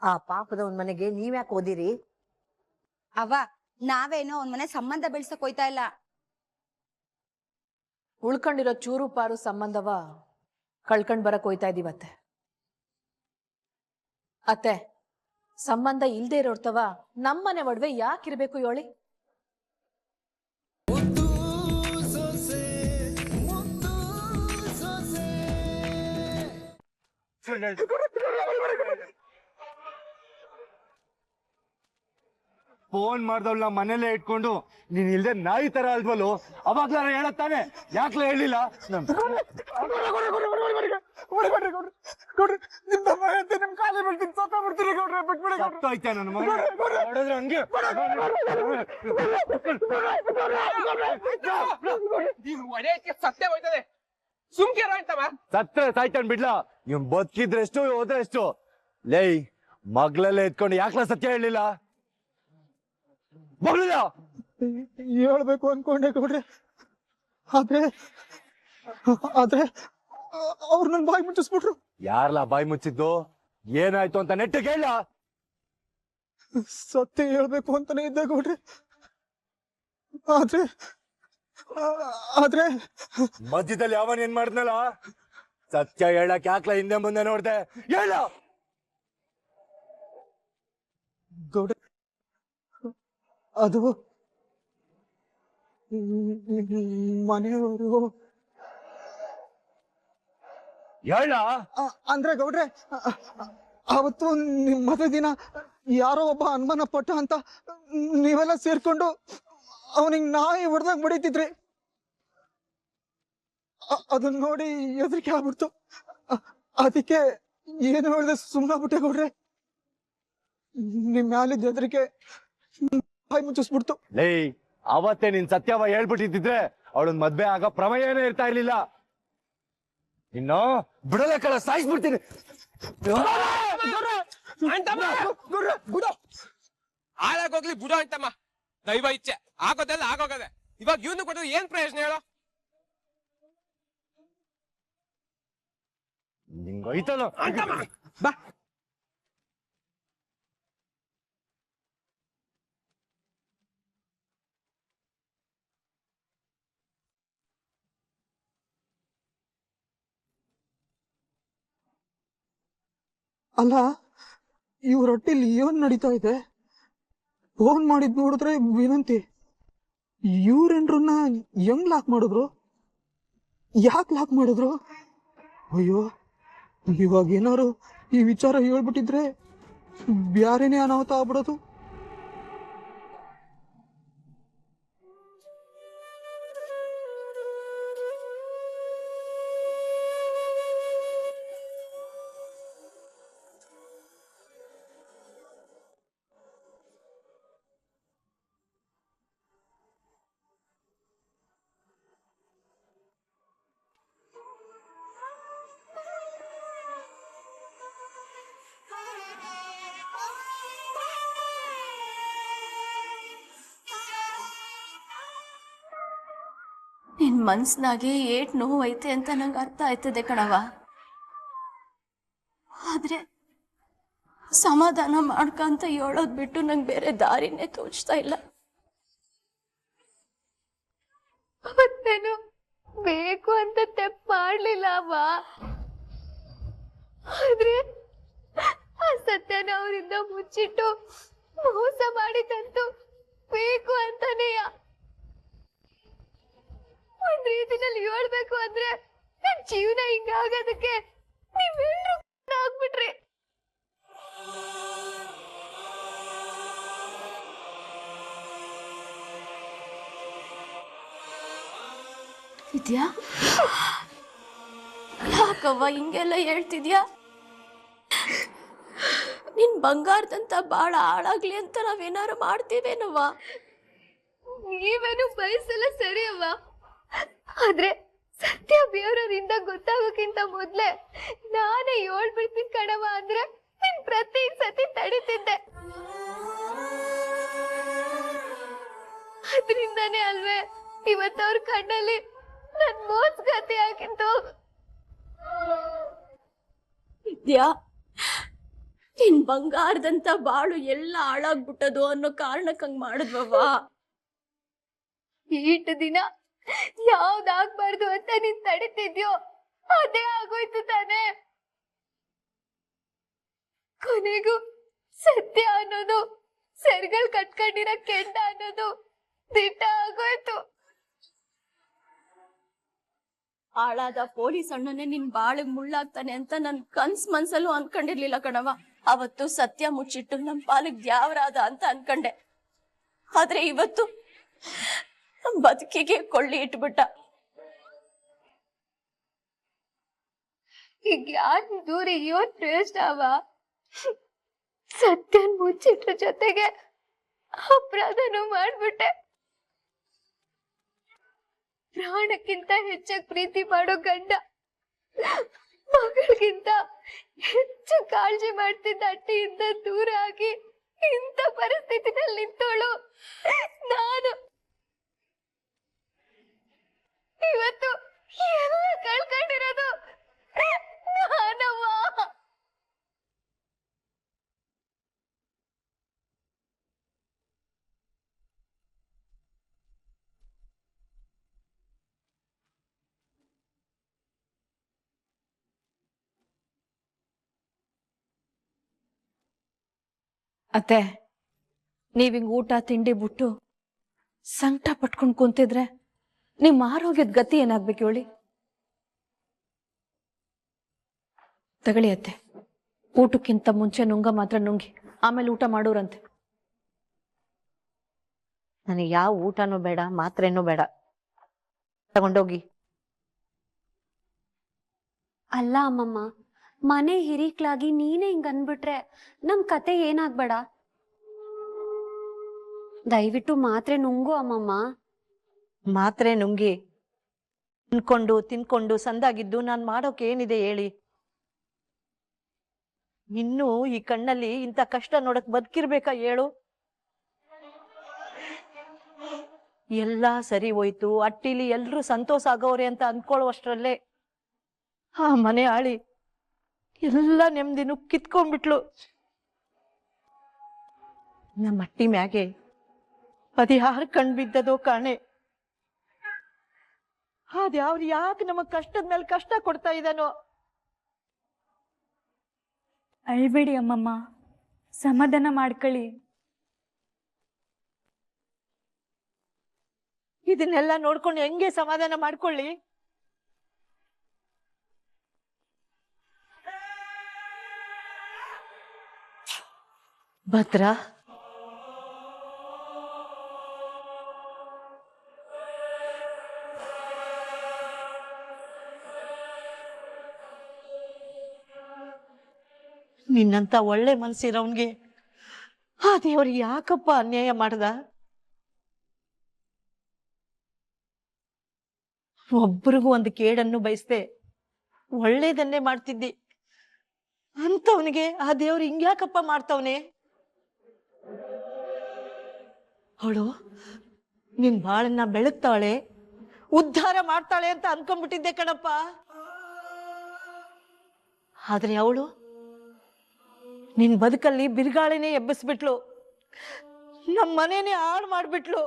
ಆ ಪಾಪದವನ್ ಮನೆಗೆ ನೀವ್ಯಾಕೆ ಓದಿರಿ? ಅವ್ವ ನಾವೇನೋ ಅವನ್ ಮನೆ ಸಂಬಂಧ ಬೆಳ್ಸಕ್ ಹೋಯ್ತಾ ಇಲ್ಲ. ಉಳ್ಕೊಂಡಿರೋ ಚೂರು ಪಾರು ಸಂಬಂಧವ ಕಳ್ಕೊಂಡ್ ಬರಕ್ ಹೋಯ್ತಾ ಇದೀವತ್ತೆ. ಅತ್ತೆ, ಸಂಬಂಧ ಇಲ್ದೇ ಇರೋರ್ತವ ನಮ್ಮನೆ ಒಡವೆ ಯಾಕಿರ್ಬೇಕು ಹೇಳಿ? ಫೋನ್ ಮಾಡ್ದವ್ಳ ಮನೇಲೆ ಇಟ್ಕೊಂಡು ನೀನ್ ಇಲ್ದೆ ನಾಯಿ ತರ ಅಲ್ವಲ್ಲು, ಅವಾಗ್ಲಾರ ಹೇಳತ್ತಾನೆ, ಯಾಕ್ಲ ಹೇಳಿಲ್ಲ? ಸತ್ಯ ಹೋಯ್ತದೆ, ಸುಮ್ಕಿರ ಅಂತವ. ಸತ್ರ ಸಾಯ್ತಾನ್ ಬಿಡ್ಲ, ಇವ್ನ್ ಬದುಕಿದ್ರೆ ಎಷ್ಟು ಹೋದ್ರೆ ಎಷ್ಟು? ಲೈ ಮಗ್ಳಲ್ಲೇ ಎತ್ಕೊಂಡು ಯಾಕ್ಲ ಸತ್ಯ ಹೇಳಿಲ್ಲ? ಮಗಳಿಲ್ಲ ಹೇಳ್ಬೇಕು ಅನ್ಕೊಂಡೆ ಗೌಡ್ರೆ, ಆದ್ರೆ ಅವ್ರು ನನ್ ಬಾಯಿ ಮುಚ್ಚಿಸ್ಬಿಟ್ರು. ಯಾರ್ಲ ಬಾಯಿ ಮುಚ್ಚಿದ್ದು? ಏನಾಯ್ತು ಅಂತ ನೆಟ್ಟಿಗೆ ಹೇಳ. ಸತ್ಯ ಹೇಳ್ಬೇಕು ಅಂತಾನೆ ಇದ್ದೆ ಗೌಡ್ರೆ, ಆದ್ರೆ ಮಧ್ಯದಲ್ಲಿ ಯಾವನ್ ಏನ್ ಮಾಡಿದ್ನಲ್ಲ, ಸತ್ಯ ಹೇಳಕ್ ಯಾಕ್ಲ ಹಿಂದೆ ಮುಂದೆ ನೋಡ್ದೆ? ಹೇಳ ಗೌಡ್ರೆ, ಅದು ಮನೆಯವರು ಹೇಳ. ಅಂದ್ರೆ ಗೌಡ್ರೆ, ಅವತ್ತು ನಿಮ್ ಮದುವೆ ದಿನ ಯಾರೋ ಒಬ್ಬ ಅನುಮಾನ ಪಟ್ಟ ಅಂತ ನೀವೆಲ್ಲ ಸೇರ್ಕೊಂಡು ಅವನಿಗೆ ನಾಯಿ ಹೊಡೆದಾಗ ಬಡಿತಿದ್ರಿ. ಅದನ್ನ ನೋಡಿ ಹೆದರಿಕೆ ಆಗ್ಬಿಡ್ತು. ಅದಕ್ಕೆ ಏನು ಹೇಳ್ದೆ ಸುಮ್ಮನಾಗ್ಬಿಟ್ಟೆ ಗೌಡ್ರೆ. ನಿಮ್ ಮ್ಯಾಲಿದ್ದ ಹೆದರಿಕೆ ಬಾಯಿ ಮುಚ್ಚಿಸ್ಬಿಡ್ತು. ಲೇ, ಅವತ್ತೇ ನೀನ್ ಸತ್ಯವ ಹೇಳ್ಬಿಟ್ಟಿದ್ರೆ ಅವಳನ್ ಮದ್ವೆ ಆಗ ಪ್ರಮೇಯನೇ ಇರ್ತಾ ಇರ್ಲಿಲ್ಲ. ಇನ್ನು ಬಿಡಲ ಕಳ ಸಾಯಿಸ್ಬಿಡ್ತೀನಿ. ಹಾಳಾಗೋಗ್ಲಿ ಬಿಡೋ ಅಂತಮ್ಮ, ದೈವ ಇಚ್ಛೆ ಆಗೋದೆಲ್ಲ ಆಗೋಗದೆ. ಇವಾಗ ಇವನು ಕೊಟ್ಟು ಏನ್ ಪ್ರಯೋಜನ ಹೇಳೋ? ನಿಂಗೋಯ್ತಲ್ಲ ಬಾ. ಅಲ್ಲ, ಇವ್ರೊಟ್ಟಿಲಿ ಏನ್ ನಡೀತಾ ಇದೆ? ಫೋನ್ ಮಾಡಿದ್ ನೋಡಿದ್ರೆ ವಿನಂತಿ, ಇವ್ರೇನ್ರನ್ನ ಹೆಂಗ್ ಲಾಕ್ ಮಾಡಿದ್ರು? ಯಾಕೆ ಲಾಕ್ ಮಾಡಿದ್ರು? ಅಯ್ಯೋ, ಇವಾಗ ಏನಾರು ಈ ವಿಚಾರ ಹೇಳ್ಬಿಟ್ಟಿದ್ರೆ ಬ್ಯಾರೇನೆ ಅನಾಹುತ ಆಗ್ಬಿಡೋದು. ನಿನ್ ಮನ್ಸ್ನಾಗೆ ಏಟ್ ನೋವೈತೆ ಅಂತ ನಂಗೆ ಅರ್ಥ ಆಯ್ತದೆ ಕಣವ. ಆದ್ರೆ ಸಮಾಧಾನ ಮಾಡ್ಕಂತ ಹೇಳೋದ್ ಬಿಟ್ಟು ನಂಗೆ ಬೇರೆ ದಾರಿನೇ ತೋಚ್ತಾ ಇಲ್ಲ. ಅವತ್ತೇನು ಬೇಕು ಅಂತ ತಪ್ಪು ಮಾಡ್ಲಿಲ್ಲ ಅವ್ವ, ಆದ್ರೆ ಆ ಸತ್ಯನ ಅವರಿಂದ ಮುಚ್ಚಿಟ್ಟು ಮೋಸ ಮಾಡಿದಂತೂ ಬೇಕು ಅಂತಾನೆಯ. ಒಂದ್ ರೀತಿನಲ್ಲಿ ಹೇಳ್ಬೇಕು ಅಂದ್ರೆ ನನ್ ಜೀವನ ಹಿಂಗಾಗೋದಕ್ಕೆ ನೀವೆಲ್ರೂ ಆಗ್ಬಿಟ್ರಿ. ಇದ್ಯಾ ಯಾಕವ್ವ ಹಿಂಗೆಲ್ಲ ಹೇಳ್ತಿದ್ಯಾ? ನಿನ್ ಬಂಗಾರದಂತ ಬಾಳ ಹಾಳಾಗ್ಲಿ ಅಂತ ನಾವೇನಾರು ಮಾಡ್ತೀವೇನವ್ವ? ನೀವೇನು ಬಯಸಲ್ಲ ಸರಿ ಅವ್ವ, ಆದ್ರೆ ಸತ್ಯ ಬೇರೆಯವರಿಂದ ಗೊತ್ತಾಗೋಕ್ಕಿಂತ ಮೊದ್ಲೇ ನಾನೇ ಹೇಳ್ಬಿಡ್ತೀನಿ ಕಣವ ಅಂದ್ರೆ ನಿನ್ ಪ್ರತಿ ಸತಿ ತಡಿತಿದ್ದೆ. ಅದ್ರಿಂದಾನೇ ಅಲ್ವೇ ಇವತ್ತವ್ರ ಕಣ್ಣಲ್ಲಿ ನನ್ ಮೋಸಗತಿ ಆಗಿತ್ತು. ಇದ್ಯಾ ನಿನ್ ಬಂಗಾರದಂತ ಬಾಳು ಎಲ್ಲ ಹಾಳಾಗ್ಬಿಟ್ಟದು ಅನ್ನೋ ಕಾರಣಕ್ಕೆ ಹಂಗ್ ಮಾಡಿದ್ವವ್ವ. ಈಟ್ ದಿನ ಯಾವ್ದಾಗ್ಬಾರ್ದು ಅಂತ ನೀನ್ ತಡಿತಿದ್ಯೋ ಅದೇ ಆಗೋಯ್ತು ತಾನೇ. ಕೊನೆಗೂ ಸತ್ಯ ಅನ್ನೋದು ಸೆರ್ಗಳ್ ಕಟ್ಕೊಂಡಿರೋ ಕೆಂಡ ಅನ್ನೋದು ದಿಟ್ಟ ಆಗೋಯ್ತು. ಹಾಳಾದ ಪೊಲೀಸ್ ಅಣ್ಣನೇ ನಿನ್ ಬಾಳಿಗೆ ಮುಳ್ಳಾಗ್ತಾನೆ ಅಂತ ನನ್ ಮನ್ಸಲ್ಲೂ ಅನ್ಕೊಂಡಿರ್ಲಿಲ್ಲ ಕಣವ. ಅವತ್ತು ಸತ್ಯ ಮುಚ್ಚಿಟ್ಟು ನಮ್ ಪಾಲಿಗೆ ದ್ಯಾವರಾದ ಅಂತ ಅನ್ಕಂಡೆ. ಆದ್ರೆ ಇವತ್ತು ಬದುಕಿಗೆ ಕೊಳ್ಳಿ ಇಟ್ಬಿಟ್ಟ. ಈಗ ಯಾರ್ ದೂರ ಇವತ್ ಪ್ರಯೋಜನವ? ಸತ್ಯನ್ ಮುಚ್ಚಿಟ್ರ ಜೊತೆಗೆ ಅಪರಾಧನೂ ಮಾಡ್ಬಿಟ್ಟೆ. ಪ್ರಾಣಕ್ಕಿಂತ ಹೆಚ್ಚಾಗಿ ಪ್ರೀತಿ ಮಾಡೋ ಗಂಡ ಮಗಳಿಗಿಂತ ಹೆಚ್ಚು ಕಾಳಜಿ ಮಾಡ್ತಿದ್ದ ಅಟ್ಟಿಯಿಂದ ದೂರ ಆಗಿ ಇಂಥ ಪರಿಸ್ಥಿತಿನಲ್ಲಿ ನಿಂತೋಳು ನಾನು. ಇವತ್ತು ಎಲ್ಲ ಕಳ್ಕೊಂಡಿರೋದು ನಾನವ್ವ. ಅತ್ತೆ, ನೀವ್ ಹಿಂಗ್ ಊಟ ತಿಂಡಿ ಬಿಟ್ಟು ಸಂಕಟ ಪಟ್ಕೊಂಡ್ ಕುಂತಿದ್ರೆ ನಿಮ್ ಆರೋಗ್ಯದ ಗತಿ ಏನಾಗ್ಬೇಕು ಹೇಳಿ? ತಗೊಳ್ಳಿ ಅತ್ತೆ, ಊಟಕ್ಕಿಂತ ಮುಂಚೆ ನುಂಗ ಮಾತ್ರ ನುಂಗಿ ಆಮೇಲೆ ಊಟ ಮಾಡೋರಂತೆ. ನನಗೆ ಯಾವ ಊಟನೂ ಬೇಡ, ಮಾತ್ರೆನೂ ಬೇಡ, ತಗೊಂಡೋಗಿ. ಅಲ್ಲ ಅಮ್ಮಮ್ಮ, ಮನೆ ಹಿರೀಕ್ಲಾಗಿ ನೀನೇ ಹಿಂಗ್ ಅನ್ಬಿಟ್ರೆ ನಮ್ ಕತೆ ಏನಾಗ್ಬೇಡ. ದಯವಿಟ್ಟು ಮಾತ್ರೆ ನುಂಗು ಅಮ್ಮಮ್ಮ. ಮಾತ್ರೆ ನುಂಗಿ ತಿನ್ಕೊಂಡು ಸಂದಾಗಿದ್ದು ನಾನ್ ಮಾಡೋಕೆ ಏನಿದೆ ಹೇಳಿ? ಇನ್ನು ಈ ಕಣ್ಣಲ್ಲಿ ಇಂಥ ಕಷ್ಟ ನೋಡಕ್ ಬದುಕಿರ್ಬೇಕಾ ಹೇಳು? ಎಲ್ಲ ಸರಿ ಹೋಯ್ತು, ಅಟ್ಟಿಲಿ ಎಲ್ರೂ ಸಂತೋಷ ಆಗೋರೆ ಅಂತ ಅನ್ಕೊಳ್ಳುವಷ್ಟ್ರಲ್ಲೇ ಆ ಮನೆ ಆಳಿ ಎಲ್ಲ ನೆಮ್ಮದಿನೂ ಕಿತ್ಕೊಂಡ್ಬಿಟ್ಲು. ನಮ್ಮ ಅಟ್ಟಿ ಮ್ಯಾಗೆ ಅದ್ಯಾರು ಕಣ್ ಬಿದ್ದದೋ ಕಾಣೆ. ಅದ್ಯಾವ್ರು ಯಾಕೆ ನಮಗ್ ಕಷ್ಟದ ಮೇಲೆ ಕಷ್ಟ ಕೊಡ್ತಾ ಇದ್ದಾನೋ? ಅಳ್ಬೇಡಿ ಅಮ್ಮಮ್ಮ, ಸಮಾಧಾನ ಮಾಡ್ಕೊಳ್ಳಿ. ಇದನ್ನೆಲ್ಲ ನೋಡ್ಕೊಂಡು ಹೆಂಗೆ ಸಮಾಧಾನ ಮಾಡ್ಕೊಳ್ಳಿ? ಭದ್ರಾ, ನಿನ್ನಂತ ಒಳ್ಳೆ ಮನ್ಸಿರೋನ್ಗೆ ಆ ದೇವ್ರಿಗೆ ಯಾಕಪ್ಪ ಅನ್ಯಾಯ ಮಾಡ್ದ? ಒಬ್ರಿಗೂ ಒಂದು ಕೇಡನ್ನು ಬಯಸ್ದೆ ಒಳ್ಳೇದನ್ನೇ ಮಾಡ್ತಿದ್ದಿ ಅಂತವನಿಗೆ ಆ ದೇವ್ರು ಹಿಂಗ್ಯಾಕಪ್ಪ ಮಾಡ್ತವನೆ? ಅವಳು ನಿನ್ ಬಾಳನ್ನ ಬೆಳಗ್ತಾಳೆ, ಉದ್ಧಾರ ಮಾಡ್ತಾಳೆ ಅಂತ ಅನ್ಕೊಂಡ್ಬಿಟ್ಟಿದ್ದೆ ಕಣಪ್ಪ. ಆದ್ರೆ ಅವಳು ನಿನ್ ಬದುಕಲ್ಲಿ ಬಿರುಗಾಳಿನೇ ಎಬ್ಬಿಸ್ಬಿಟ್ಲು, ನಮ್ಮ ಮನೇನೆ ಹಾಳು ಮಾಡ್ಬಿಟ್ಲು.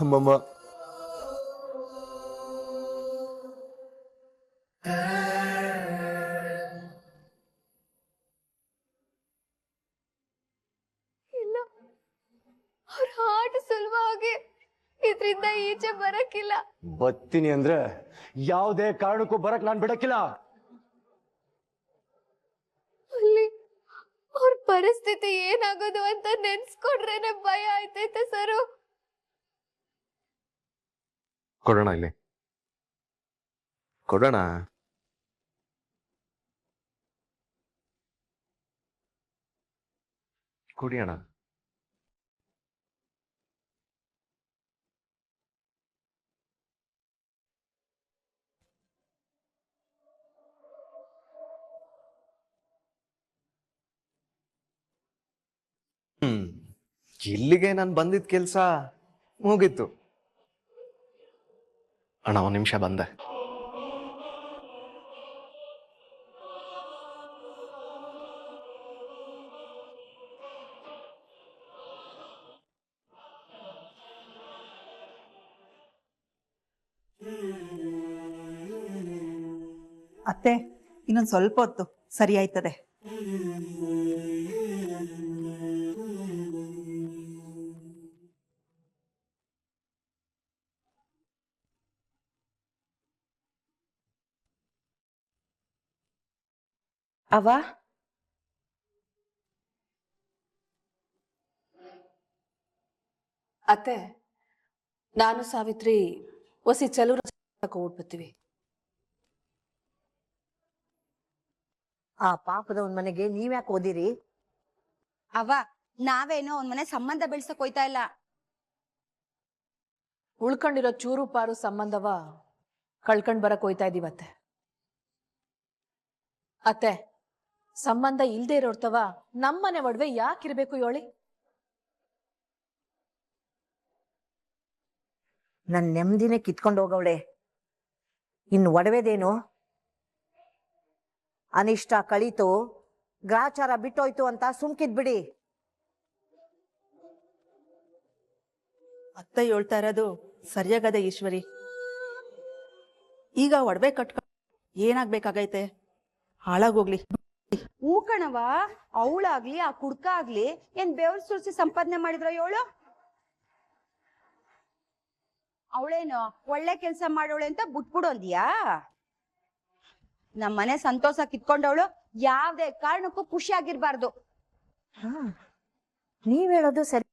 ಅಮ್ಮಮ್ಮ, ಇಲ್ಲ, ಅವ್ರ ಆಟ ಸುಲಭವಾಗಿ ಇದ್ರಿಂದ ಈಚೆ ಬರಕ್ಕಿಲ್ಲ. ಬರ್ತೀನಿ ಅಂದ್ರೆ ಯಾವುದೇ ಕಾರಣಕ್ಕೂ ಬರಕ್ ನಾನ್ ಬಿಡಕ್ಕಿಲ್ಲ. ಅಲ್ಲಿ ಅವ್ರ ಪರಿಸ್ಥಿತಿ ಏನಾಗೋದು ಅಂತ ನೆನ್ಸ್ಕೊಂಡ್ರೇನೆ ಭಯ ಆಯ್ತೈತೆ ಸರು. ಕೊಡೋಣ, ಇಲ್ಲಿ ಕೊಡೋಣ. ಕುಡಿಯೋಣ. ಇಲ್ಲಿಗೆ ನಾನು ಬಂದಿದ್ದ ಕೆಲ್ಸ ಮುಗೀತು. ಅಣ್ಣ ಒಂದ್ ನಿಮಿಷ ಬಂದೆ. ಅತ್ತೆ, ಇನ್ನೊಂದು ಸ್ವಲ್ಪ ಹೊತ್ತು ಸರಿ ಆಯ್ತದೆ. ಅವ ಅತ್ತೆ, ನಾನು ಸಾವಿತ್ರಿ ಒಸಿ ಚಲುರ ಹೋಗ್ಬಿಡ್ತೀವಿ. ಆ ಪಾಪದವನ್ ಮನೆಗೆ ನೀವ್ಯಾಕೆ ಓದಿರಿ? ಅವ ನಾವೇನೋ ಒಂದ್ ಮನೆ ಸಂಬಂಧ ಬೆಳ್ಸಕ್ ಹೋಯ್ತಾ ಇಲ್ಲ. ಉಳ್ಕೊಂಡಿರೋ ಚೂರು ಪಾರು ಸಂಬಂಧವ ಕಳ್ಕೊಂಡ್ ಬರಕ್ ಹೋಯ್ತಾ ಇದೀವತ್ತೆ. ಅತ್ತೆ, ಸಂಬಂಧ ಇಲ್ದೇ ಇರೋರ್ತವ ನಮ್ಮನೆ ಒಡವೆ ಯಾಕಿರ್ಬೇಕು ಹೇಳಿ? ನನ್ ನೆಮ್ಮದಿನೇ ಕಿತ್ಕೊಂಡು ಹೋಗವಳೆ. ಇನ್ನು ಒಡವೆದೇನು? ಅನಿಷ್ಟ ಕಳೀತು, ಗ್ರಾಚಾರ ಬಿಟ್ಟೋಯ್ತು ಅಂತ ಸುಮ್ಕಿದ್ಬಿಡಿ. ಅತ್ತ ಹೇಳ್ತಾ ಇರೋದು ಸರಿಯಾಗದೆ ಈಶ್ವರಿ. ಈಗ ಒಡವೆ ಕಟ್ಕೊಂಡು ಏನಾಗ್ಬೇಕಾಗೈತೆ? ಹಾಳಾಗೋಗ್ಲಿ. ಹೂ ಕಣವ, ಅವಳಾಗ್ಲಿ ಆ ಕುಡ್ಕ ಆಗ್ಲಿ ಏನ್ ಬೆವ್ರು ಸುರಿಸಿ ಸಂಪಾದನೆ ಮಾಡಿದ್ರ ಇವಳು? ಅವಳೇನು ಒಳ್ಳೆ ಕೆಲ್ಸ ಮಾಡೋಳೆ ಅಂತ ಬಿಟ್ಬಿಡು ಅಂದ್ಯಾ? ನಮ್ಮನೆ ಸಂತೋಷ ಕಿತ್ಕೊಂಡವಳು ಯಾವ್ದೇ ಕಾರಣಕ್ಕೂ ಖುಷಿಯಾಗಿರ್ಬಾರ್ದು. ನೀವ್ ಹೇಳೋದು ಸರಿ.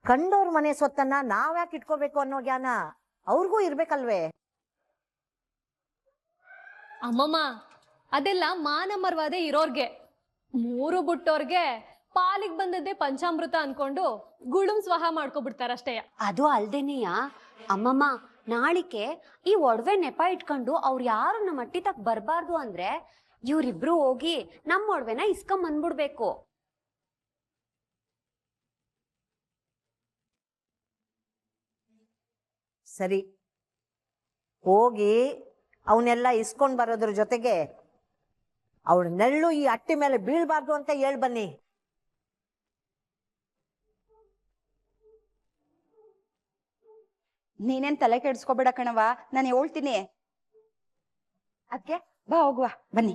ಕಂಡೋರ್ ಮನೆ ಸೊತ್ತನ್ನ ನಾವ್ಯಾಕೆ ಇಟ್ಕೋಬೇಕು ಅನ್ನೋ ಜ್ಞಾನ ಅವ್ರಿಗೂ ಇರ್ಬೇಕಲ್ವೇ? ಅಮ್ಮಮ್ಮ, ಅದೆಲ್ಲ ಮಾನಮರ್ವಾದೆ ಇರೋರ್ಗೆ. ಮೂರು ಬಿಟ್ಟೋರ್ಗೆ ಪಾಲಿಗೆ ಬಂದದ್ದೇ ಪಂಚಾಮೃತ ಅನ್ಕೊಂಡು ಗುಳುಂ ಸ್ವಹ ಮಾಡ್ಕೊಬಿಡ್ತಾರಷ್ಟೇ. ಅದು ಅಲ್ದೇನೆಯ ಅಮ್ಮಮ್ಮ, ನಾಳಿಕೆ ಈ ಒಡವೆ ನೆಪ ಇಟ್ಕೊಂಡು ಅವ್ರು ಯಾರು ನಮ್ಮ ಅಟ್ಟಿ ತಕ್ ಬರ್ಬಾರ್ದು ಅಂದ್ರೆ ಇವ್ರಿಬ್ರು ಹೋಗಿ ನಮ್ಮ ಒಡವೆನ ಇಸ್ಕೊಂಬಂದ್ಬಿಡ್ಬೇಕು. ಸರಿ, ಹೋಗಿ ಅವನ್ನೆಲ್ಲ ಇಸ್ಕೊಂಡ್ ಬರೋದ್ರ ಜೊತೆಗೆ ಅವಳ ನೆರಳು ಈ ಅಟ್ಟಿ ಮೇಲೆ ಬೀಳ್ಬಾರ್ದು ಅಂತ ಹೇಳ್ ಬನ್ನಿ. ನೀನೇನ್ ತಲೆ ಕೆಡ್ಸ್ಕೊಬೇಡ ಕಣವ, ನಾನು ಹೇಳ್ತೀನಿ. ಅದ್ಕೆ ಬಾ ಹೋಗುವ ಬನ್ನಿ.